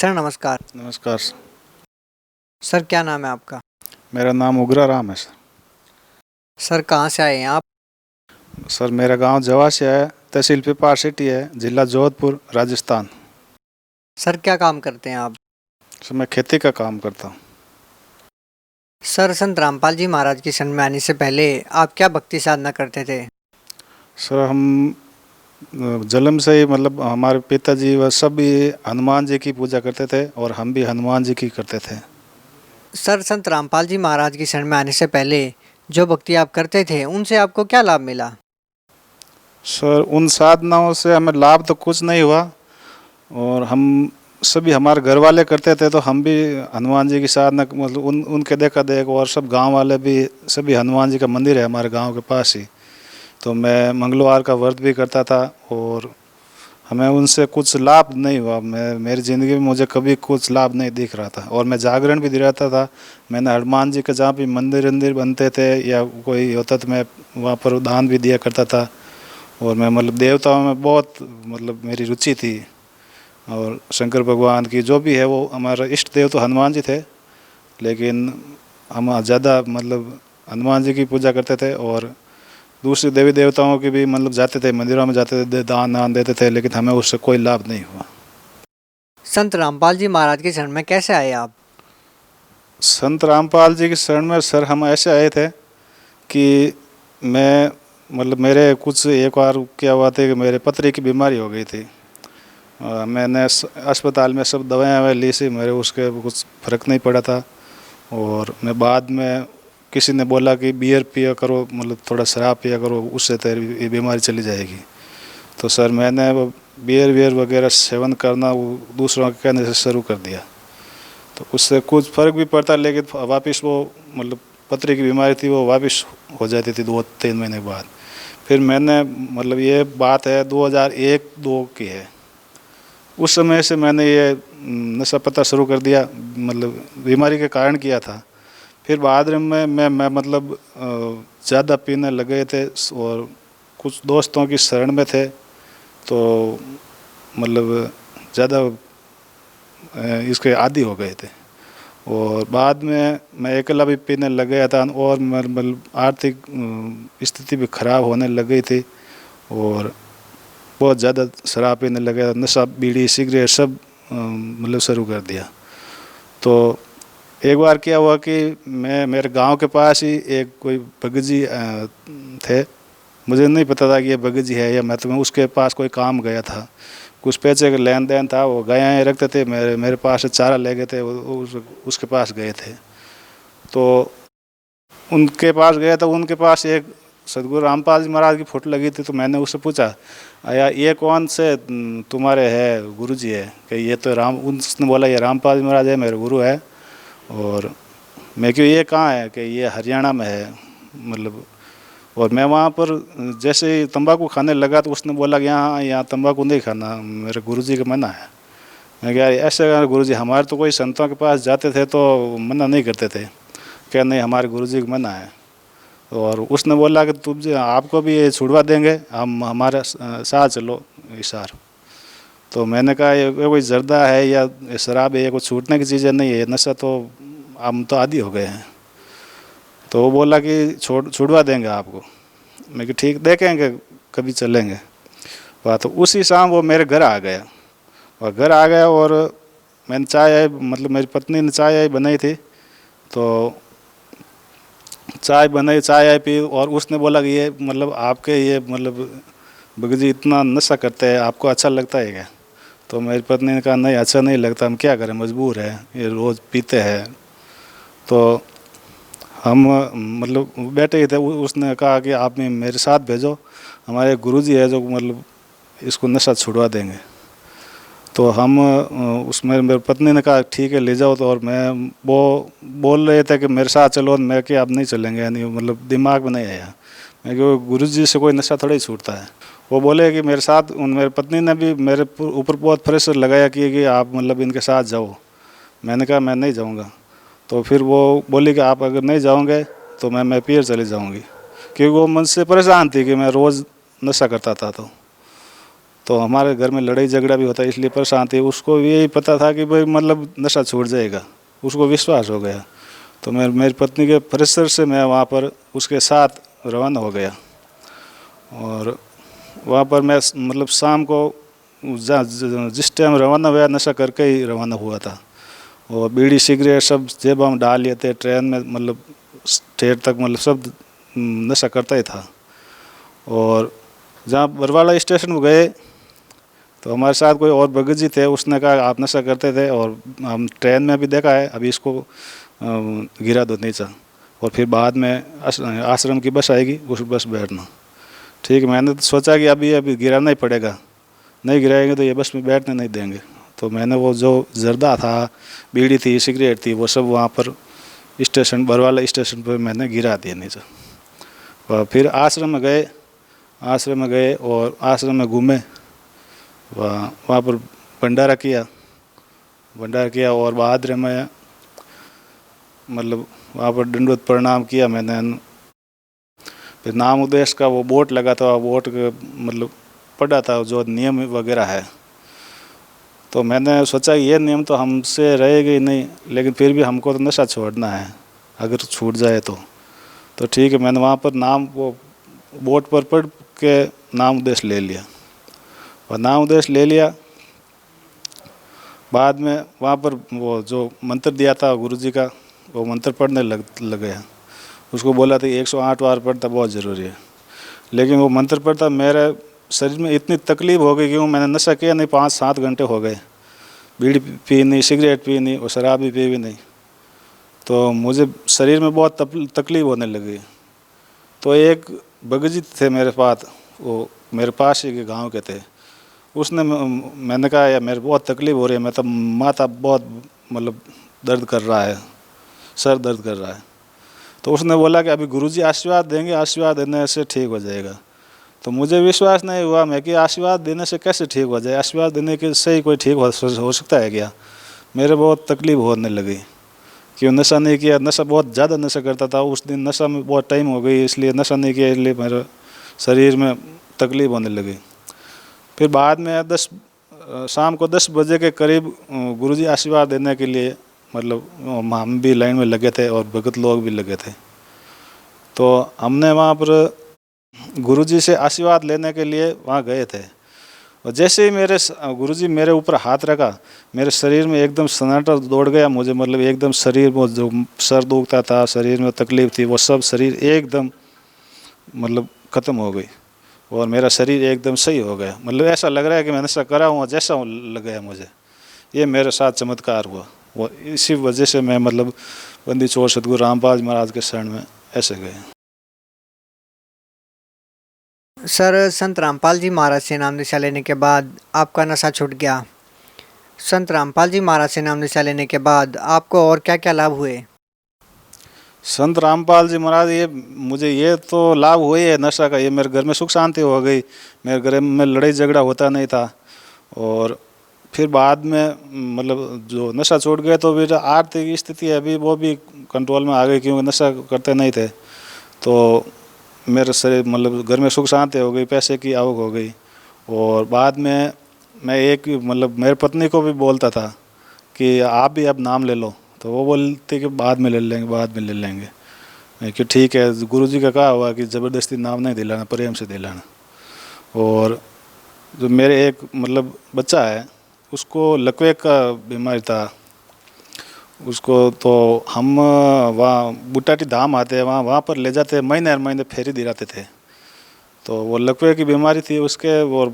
Sir नमस्कार। नमस्कार। Sir क्या नाम है आपका? मेरा नाम उग्रा राम है सर। सर कहाँ से आए हैं आप? सर मेरा गांव जवासी है, तहसील पिपार सिटी है, जिला जोधपुर, राजस्थान। सर क्या काम करते हैं आप? सर मैं खेती का काम करता हूँ। सर संत रामपाल जी महाराज की शरण में आने से पहले आप क्या भक्ति साधना करते थे? सर हम जन्म से ही मतलब हमारे पिताजी व सभी हनुमान जी की पूजा करते थे और हम भी हनुमान जी की करते थे। सर संत रामपाल जी महाराज की शरण में आने से पहले जो भक्ति आप करते थे उनसे आपको क्या लाभ मिला? सर उन साधनाओं से हमें लाभ तो कुछ नहीं हुआ, और हम सभी हमारे घर वाले करते थे तो हम भी हनुमान जी की साधना मतलब उनके देखा देख, और सब गांव वाले भी, सभी हनुमान जी का मंदिर है हमारे गांव के पास ही, तो मैं मंगलवार का व्रत भी करता था और हमें उनसे कुछ लाभ नहीं हुआ। मेरी ज़िंदगी में मुझे कभी कुछ लाभ नहीं दिख रहा था, और मैं जागरण भी दे रहता था। मैंने हनुमान जी के जहाँ भी मंदिर वंदिर बनते थे या कोई होता तो मैं वहाँ पर दान भी दिया करता था, और मैं मतलब देवताओं में बहुत मतलब मेरी रुचि थी। और शंकर भगवान की जो भी है, वो हमारा इष्ट देव तो हनुमान जी थे, लेकिन हम ज़्यादा मतलब हनुमान जी की पूजा करते थे, और दूसरे देवी देवताओं के भी मतलब जाते थे, मंदिरों में जाते थे, दान दान देते थे, लेकिन हमें उससे कोई लाभ नहीं हुआ। संत रामपाल जी महाराज की शरण में कैसे आए आप? संत रामपाल जी की शरण में सर हम ऐसे आए थे कि मैं मतलब मेरे कुछ एक बार क्या हुआ था कि मेरे पथरी की बीमारी हो गई थी। मैंने अस्पताल में सब दवाएं ली सी, मेरे उसके कुछ फ़र्क नहीं पड़ा था, और मैं बाद में किसी ने बोला कि बियर पिया करो, मतलब थोड़ा शराब पिया करो, उससे तेरी ये बीमारी चली जाएगी। तो सर मैंने वो बियर वियर वगैरह सेवन करना वो दूसरों के कहने से शुरू कर दिया, तो उससे कुछ फ़र्क भी पड़ता, लेकिन वापस वो मतलब पथरी की बीमारी थी वो वापस हो जाती थी 2-3 महीने बाद। फिर मैंने मतलब ये बात है 2001-2 की है, उस समय से मैंने ये नशा पता शुरू कर दिया, मतलब बीमारी के कारण किया था। फिर बाद में मैं मतलब ज़्यादा पीने लगे थे, और कुछ दोस्तों की शरण में थे, तो मतलब ज़्यादा इसके आदी हो गए थे, और बाद में मैं अकेला भी पीने लग गया था, और मतलब आर्थिक स्थिति भी खराब होने लग गई थी, और बहुत ज़्यादा शराब पीने लग गया, नशा बीड़ी सिगरेट सब मतलब शुरू कर दिया। तो एक बार क्या हुआ कि मैं मेरे गांव के पास ही एक कोई भगत जी थे, मुझे नहीं पता था कि ये भगत जी है, या मैं उसके पास कोई काम गया था, कुछ पैसे का लेन देन था, वो गायें रखते थे, मेरे पास से चारा ले गए थे, उसके पास गए थे। तो उनके पास गया तो उनके पास एक सदगुरु रामपाल जी महाराज की फ़ोटो लगी थी, तो मैंने उससे पूछा, आया ये कौन से तुम्हारे है गुरु जी है? कि ये तो उसने बोला ये रामपाल जी महाराज है, मेरे गुरु है। और मैं क्यों ये कहाँ है? कि ये हरियाणा में है मतलब। और मैं वहाँ पर जैसे ही तंबाकू खाने लगा तो उसने बोला कि यहाँ यहाँ तंबाकू नहीं खाना, मेरे गुरुजी का मना है। मैं क्या ऐसे? गुरुजी हमारे तो कोई संतों के पास जाते थे तो मना नहीं करते थे। क्या नहीं, हमारे गुरुजी का मना है। और उसने बोला कि तुम आपको भी ये छुड़वा देंगे, हम हमारे साथ चलो इशार। तो मैंने कहा ये कोई जर्दा है या शराब है, ये कोई छूटने की चीज़ें नहीं है, नशा तो हम तो आदी हो गए हैं। तो वो बोला कि छुड़वा देंगे आपको। मैं कि ठीक, देखेंगे, कभी चलेंगे। वह तो उसी शाम वो मेरे घर आ गया, और घर आ गया, और मैंने चाय मतलब मेरी पत्नी ने चाय बनाई थी, तो चाय पी, और उसने बोला कि ये मतलब आपके ये मतलब भगत जी इतना नशा करते हैं, आपको अच्छा लगता है क्या? तो मेरी पत्नी ने कहा नहीं, अच्छा नहीं लगता, हम क्या करें, मजबूर है, ये रोज़ पीते हैं। तो हम मतलब बैठे ही थे, उसने कहा कि आप मेरे साथ भेजो, हमारे गुरुजी है जो मतलब इसको नशा छुड़वा देंगे। तो हम उसमें मेरी पत्नी ने कहा ठीक है ले जाओ। तो और मैं वो बोल रहे थे कि मेरे साथ चलो, मैं कि आप नहीं चलेंगे, यानी मतलब दिमाग में नहीं आया। मैं कि गुरुजी से कोई नशा थोड़ा ही छूटता है। वो बोले कि मेरे साथ, मेरी पत्नी ने भी मेरे ऊपर बहुत प्रेशर लगाया कि आप मतलब इनके साथ जाओ। मैंने कहा मैं नहीं जाऊँगा। तो फिर वो बोली कि आप अगर नहीं जाओगे तो मैं फिर चली जाऊँगी, क्योंकि वो मुझसे परेशान थी कि मैं रोज़ नशा करता था। तो हमारे घर में लड़ाई झगड़ा भी होता है, इसलिए परेशान थी। उसको यही पता था कि भाई मतलब नशा छूट जाएगा, उसको विश्वास हो गया। तो मैं मेरी पत्नी के प्रेशर से मैं वहाँ पर उसके साथ रवाना हो गया। और वहाँ पर मैं मतलब शाम को जिस टाइम रवाना हुआ, नशा करके ही रवाना हुआ था। और बीड़ी सिगरेट सब जेब हम डाल लिए थे, ट्रेन में मतलब ठेर तक मतलब सब नशा करता ही था। और जहाँ बरवाला स्टेशन में गए तो हमारे साथ कोई और भगत जी थे, उसने कहा आप नशा करते थे और हम ट्रेन में भी देखा है, अभी इसको गिरा दो नीचा, और फिर बाद में आश्रम की बस आएगी, उस बस बैठना। ठीक है, मैंने तो सोचा कि अभी गिराना ही पड़ेगा, नहीं गिराएंगे तो ये बस में बैठने नहीं देंगे। तो मैंने वो जो जर्दा था, बीड़ी थी, सिगरेट थी, वो सब वहाँ पर स्टेशन बरवाला स्टेशन पर मैंने गिरा दिया नीचे। और फिर आश्रम में गए और आश्रम में घूमे, वहाँ पर भंडारा किया और बाद में मतलब वहाँ पर दंडवत प्रणाम किया मैंने। फिर नाम उद्देश्य का वो बोर्ड लगा था, बोर्ड मतलब पढ़ा था जो नियम वगैरह है। तो मैंने सोचा ये नियम तो हमसे रहेगा ही नहीं, लेकिन फिर भी हमको तो नशा छोड़ना है, अगर छूट जाए तो ठीक है। मैंने वहाँ पर नाम वो बोर्ड पर पढ़ के नाम उद्देश्य ले लिया, और नाम उद्देश्य ले लिया। बाद में वहाँ पर वो जो मंत्र दिया था गुरुजी का, वो मंत्र पढ़ने लग गया। उसको बोला था 108 बार पढ़ता बहुत ज़रूरी है, लेकिन वो मंत्र पढ़ता मेरे शरीर में इतनी तकलीफ़ हो गई कि मैंने नशा किया नहीं, 5-7 घंटे हो गए, बीड़ी पी नहीं, सिगरेट पी नहीं और शराब भी पी भी नहीं। तो मुझे शरीर में बहुत तकलीफ़ होने लगी। तो एक भगत जी थे मेरे पास, वो मेरे पास ही के गाँव के थे। उसने मैंने कहा यार मेरे बहुत तकलीफ़ हो रही है, मैं तो माथा बहुत मतलब दर्द कर रहा है, सर दर्द कर रहा है। तो उसने बोला कि अभी गुरुजी आशीर्वाद देंगे, आशीर्वाद देने से ठीक हो जाएगा। तो मुझे विश्वास नहीं हुआ, मैं कि आशीर्वाद देने से कैसे ठीक हो जाए, आशीर्वाद देने के से ही कोई ठीक हो सकता है क्या। मेरे बहुत तकलीफ़ होने लगी, क्यों नशा नहीं किया, नशा बहुत ज़्यादा नशा करता था उस दिन, नशा में बहुत टाइम हो गई इसलिए नशा नहीं किया, इसलिए मेरे शरीर में तकलीफ़ होने लगी। फिर बाद में शाम को 10 बजे के करीब गुरुजी आशीर्वाद देने के लिए मतलब हम भी लाइन में लगे थे और भगत लोग भी लगे थे। तो हमने वहाँ पर गुरुजी से आशीर्वाद लेने के लिए वहाँ गए थे, और जैसे ही मेरे गुरुजी मेरे ऊपर हाथ रखा, मेरे शरीर में एकदम सन्नाटा दौड़ गया। मुझे मतलब एकदम शरीर में जो सर दुखता था, शरीर में तकलीफ़ थी, वो सब शरीर एकदम मतलब ख़त्म हो गई, और मेरा शरीर एकदम सही हो गया। मतलब ऐसा लग रहा है कि मैं नशा करा हूँ जैसा लग गया मुझे। ये मेरे साथ चमत्कार हुआ, वो इसी वजह से मैं मतलब बंदी छोड़ सतगुरु रामपाल जी महाराज के शरण में ऐसे गए। सर, संत रामपाल जी महाराज से नाम दीक्षा लेने के बाद आपका नशा छूट गया। संत रामपाल जी महाराज से नाम दीक्षा लेने के बाद आपको और क्या क्या लाभ हुए? संत रामपाल जी महाराज, ये मुझे ये तो लाभ हुई है नशा का, ये मेरे घर में सुख शांति हो गई, मेरे घर में लड़ाई झगड़ा होता नहीं था। और फिर बाद में मतलब जो नशा छोड़ गया तो फिर आर्थिक स्थिति है अभी वो भी कंट्रोल में आ गई, क्योंकि नशा करते नहीं थे। तो मेरे शरीर मतलब घर में सुख शांति हो गई, पैसे की आवक हो गई। और बाद में मैं एक मतलब मेरी पत्नी को भी बोलता था कि आप भी अब नाम ले लो, तो वो बोलते कि बाद में ले लेंगे, बाद में ले लेंगे। मैं कि ठीक है, गुरुजी का कहा हुआ कि ज़बरदस्ती नाम नहीं दिलाना, प्रेम से दिलाना। और जो मेरे एक मतलब बच्चा है, उसको लकवे का बीमारी था उसको, तो हम वहाँ बुटाटी धाम आते हैं, वहाँ पर ले जाते, महीने हर महीने फेरी दिलाते थे। तो वो लकवे की बीमारी थी उसके, वो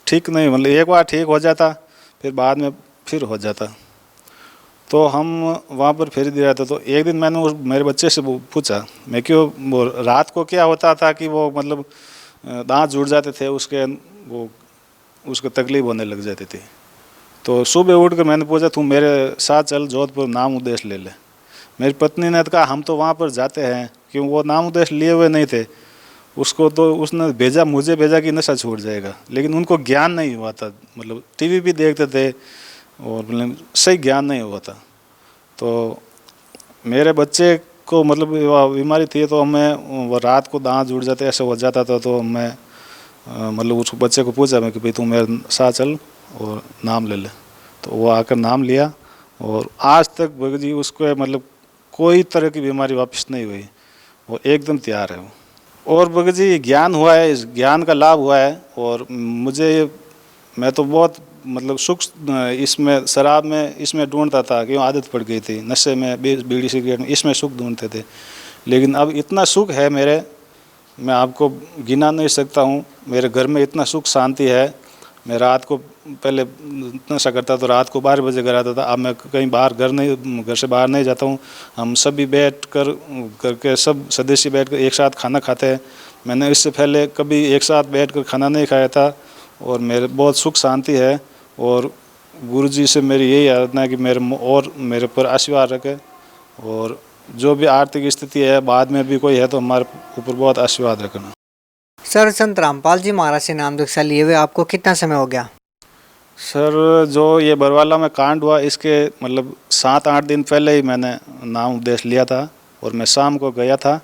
ठीक नहीं मतलब एक बार ठीक हो जाता, फिर बाद में फिर हो जाता। तो हम वहाँ पर फेरी दे रहे थे। तो एक दिन मैंने उस मेरे बच्चे से पूछा, मैं क्यों, वो रात को क्या होता था कि वो मतलब दांत जुड़ जाते थे उसके, वो उसको तकलीफ होने लग जाती थी। तो सुबह उठकर मैंने पूछा तू मेरे साथ चल जोधपुर, नाम उद्देश्य ले ले। मेरी पत्नी ने कहा हम तो वहाँ पर जाते हैं, क्यों वो नाम उद्देश्य लिए हुए नहीं थे। उसको तो उसने भेजा, मुझे भेजा कि नशा छूट जाएगा, लेकिन उनको ज्ञान नहीं हुआ था, मतलब टीवी भी देखते थे और मतलब सही ज्ञान नहीं हुआ था। तो मेरे बच्चे को मतलब बीमारी थी, तो मैं वो रात को दांत जुड़ जाते ऐसे हो जाता था, तो मैं मतलब उस बच्चे को पूछा मैं कि भाई तू मेरे साथ चल और नाम ले ले। तो वो आकर नाम लिया और आज तक भगत जी उसको मतलब कोई तरह की बीमारी वापस नहीं हुई, वो एकदम तैयार है वो। और भगत जी ज्ञान हुआ है, इस ज्ञान का लाभ हुआ है। और मैं तो बहुत मतलब सुख इसमें शराब में इसमें ढूंढता था, क्यों आदत पड़ गई थी नशे में, बीड़ी सिगरेट में, इसमें सुख ढूंढते थे। लेकिन अब इतना सुख है मेरे, मैं आपको गिना नहीं सकता हूँ। मेरे घर में इतना सुख शांति है। मैं रात को पहले नशा करता तो रात को 12 बजे घर आता था, अब मैं कहीं बाहर घर से बाहर नहीं जाता हूँ। हम सभी बैठ कर करके सब सदस्य बैठ कर एक साथ खाना खाते हैं। मैंने इससे पहले कभी एक साथ बैठ कर खाना नहीं खाया था और मेरे बहुत सुख शांति है। और गुरुजी से मेरी यही आराधना है कि मेरे पर आशीर्वाद रखे, और जो भी आर्थिक स्थिति है बाद में भी कोई है तो हमारे ऊपर बहुत आशीर्वाद रखना। सर, संत रामपाल जी महाराज से नाम दीक्षा लिए हुए आपको कितना समय हो गया? सर, जो ये बरवाला में कांड हुआ इसके मतलब 7-8 दिन पहले ही मैंने नाम उपदेश लिया था, और मैं शाम को गया था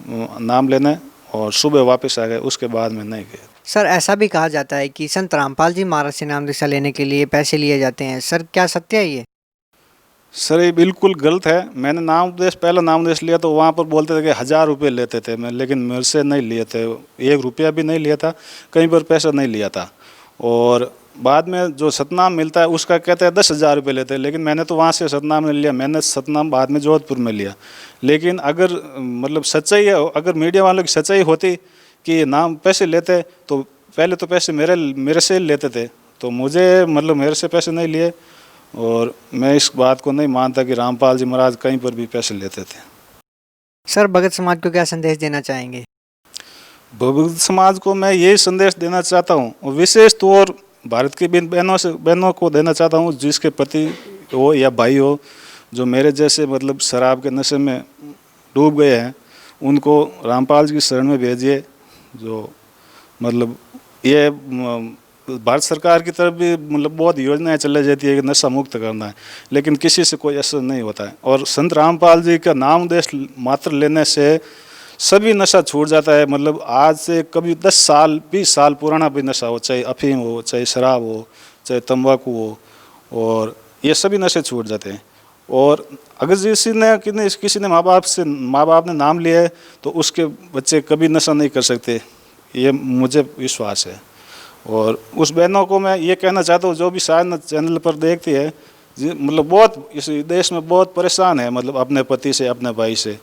नाम लेने और सुबह वापस आ गए, उसके बाद मैं नहीं गया। सर, ऐसा भी कहा जाता है कि संत रामपाल जी महाराज से नाम दीक्षा लेने के लिए पैसे लिए जाते हैं। सर, क्या सत्य है ये? सर, ये बिल्कुल गलत है। मैंने पहला नाम उपदेश लिया तो वहाँ पर बोलते थे कि 1000 रुपये लेते थे मैं, लेकिन मेरे से नहीं लिए थे, 1 रुपया भी नहीं लिया था, कहीं पर पैसा नहीं लिया था। और बाद में जो सतनाम मिलता है उसका कहते हैं 10,000 रुपये लेते हैं, लेकिन मैंने तो वहाँ से सतनाम नहीं लिया, मैंने सतनाम बाद में जोधपुर में लिया। लेकिन अगर मतलब सच्चाई है, अगर मीडिया वालों की सच्चाई होती कि नाम पैसे लेते तो पहले तो पैसे मेरे से लेते थे, तो मुझे मतलब मेरे से पैसे नहीं लिए। और मैं इस बात को नहीं मानता कि रामपाल जी महाराज कहीं पर भी पैसे लेते थे। सर, भगत समाज को क्या संदेश देना चाहेंगे? भगत समाज को मैं यही संदेश देना चाहता हूँ, और विशेष तौर भारत की बहनों को देना चाहता हूँ, जिसके पति हो या भाई हो जो मेरे जैसे मतलब शराब के नशे में डूब गए हैं, उनको रामपाल जी की शरण में भेजिए। जो मतलब ये भारत सरकार की तरफ भी मतलब बहुत योजनाएं चलाई जाती है कि नशा मुक्त करना है, लेकिन किसी से कोई असर नहीं होता है। और संत रामपाल जी का नाम उपदेश मात्र लेने से सभी नशा छूट जाता है। मतलब आज से कभी 10 साल 20 साल पुराना भी नशा हो, चाहे अफीम हो, चाहे शराब हो, चाहे तंबाकू हो, और ये सभी नशे छूट जाते हैं। और अगर किसी ने माँ बाप ने नाम लिया है तो उसके बच्चे कभी नशा नहीं कर सकते, ये मुझे विश्वास है। और उस बहनों को मैं ये कहना चाहता हूँ जो भी शायद चैनल पर देखती है, मतलब बहुत इस देश में बहुत परेशान है मतलब अपने पति से, अपने भाई से,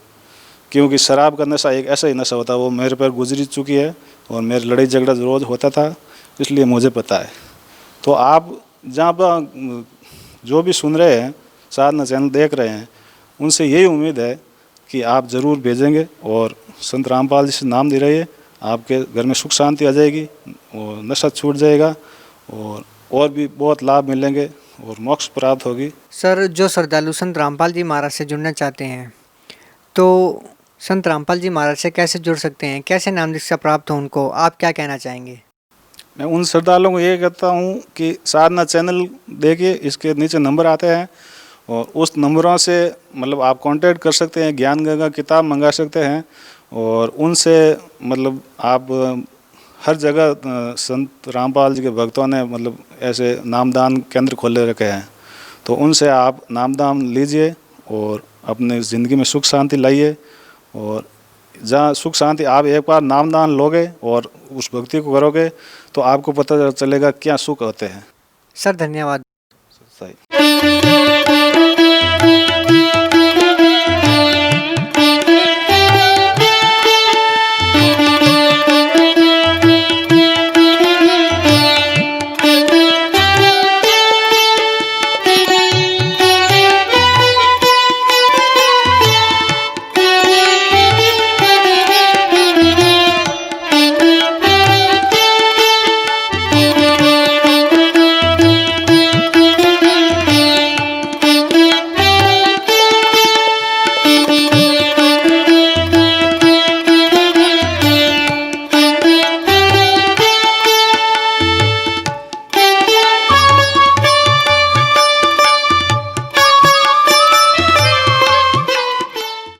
क्योंकि शराब का नशा एक ऐसा ही नशा होता है। वो मेरे पर गुजरी चुकी है और मेरे लड़ाई झगड़ा रोज़ होता था, इसलिए मुझे पता है। तो आप जहाँ पर जो भी सुन रहे हैं, साधना चैनल देख रहे हैं, उनसे यही उम्मीद है कि आप ज़रूर भेजेंगे और संत रामपाल जी से नाम दे रहिए, आपके घर में सुख शांति आ जाएगी और नशा छूट जाएगा, और भी बहुत लाभ मिलेंगे और मोक्ष प्राप्त होगी। सर, जो श्रद्धालु संत रामपाल जी महाराज से जुड़ना चाहते हैं तो संत रामपाल जी महाराज से कैसे जुड़ सकते हैं? कैसे नाम दीक्षा प्राप्त हो उनको? आप क्या कहना चाहेंगे? मैं उन श्रद्धालुओं को ये कहता हूँ कि साधना चैनल देखिए, इसके नीचे नंबर आते हैं और उस नंबरों से मतलब आप कांटेक्ट कर सकते हैं, ज्ञान गंगा किताब मंगा सकते हैं, और उनसे मतलब आप हर जगह संत रामपाल जी के भक्तों ने मतलब ऐसे नामदान केंद्र खोले रखे हैं, तो उनसे आप नामदान लीजिए और अपने ज़िंदगी में सुख शांति लाइए। और जहाँ सुख शांति आप एक बार नामदान लोगे और उस भक्ति को करोगे तो आपको पता चलेगा क्या सुख होते हैं। सर, धन्यवाद। सही।